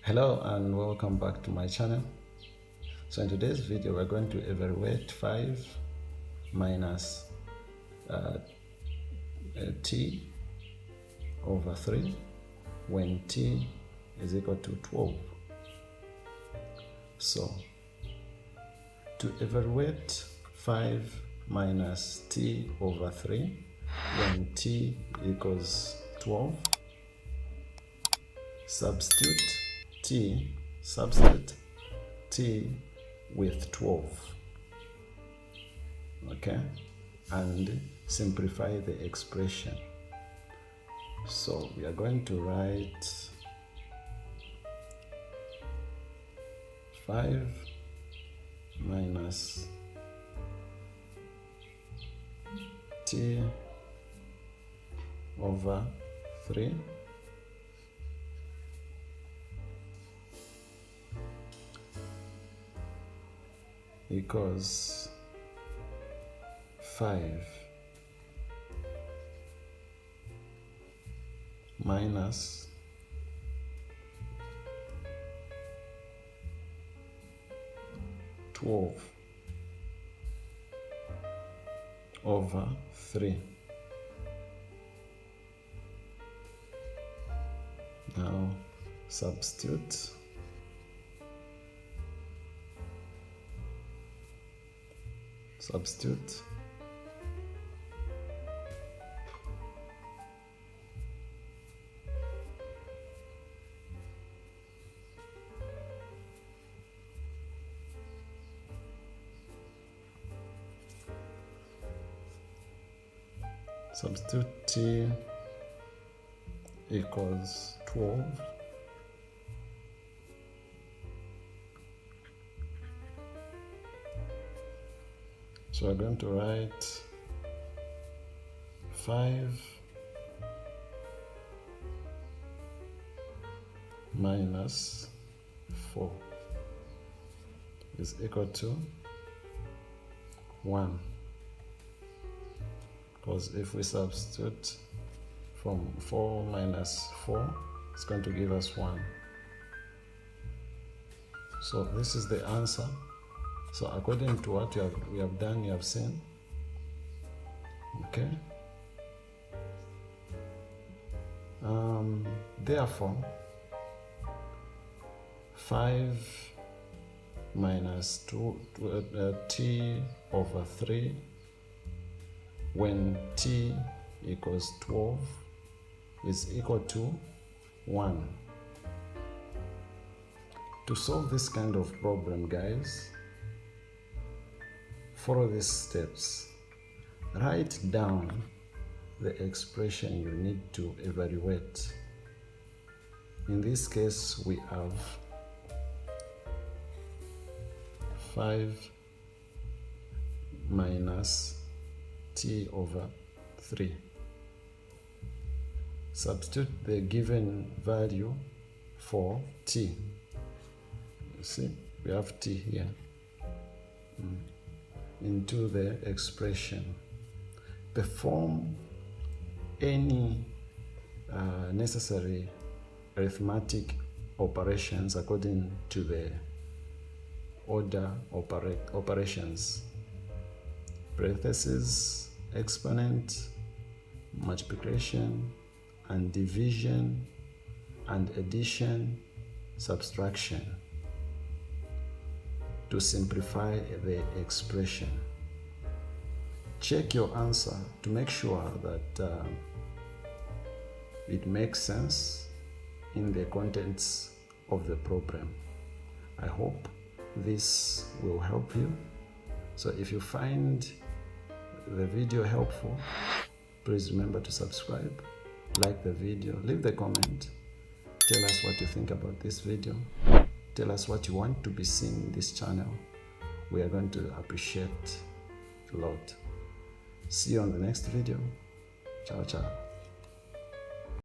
Hello and welcome back to my channel. So in today's video we're going to evaluate 5 minus t over 3 when t is equal to 12. So to evaluate 5 minus t over 3 when t equals 12, substitute t with 12, okay, and simplify the expression. So we are going to write 5 minus t over 3 equals 5 minus 12 over 3. Now substitute t equals 12 . So we're going to write 5 minus 4 is equal to 1. Because if we substitute from 4 minus 4, it's going to give us 1. So this is the answer. So according to what we have done, you have seen, okay? Therefore, 5 minus t over 3 when t equals 12 is equal to 1. To solve this kind of problem, guys, follow these steps. Write down the expression you need to evaluate. In this case, we have 5 minus t over 3. Substitute the given value for t. You see, we have t here into the expression. Perform any necessary arithmetic operations according to the order operations: parentheses, exponent, multiplication and division and addition, subtraction, to simplify the expression. Check your answer to make sure that it makes sense in the contents of the problem. I hope this will help you. So if you find the video helpful, please remember to subscribe, like the video, leave the comment, tell us what you think about this video, tell us what you want to be seen in this channel. We are going to appreciate a lot. See you on the next video. Ciao, ciao.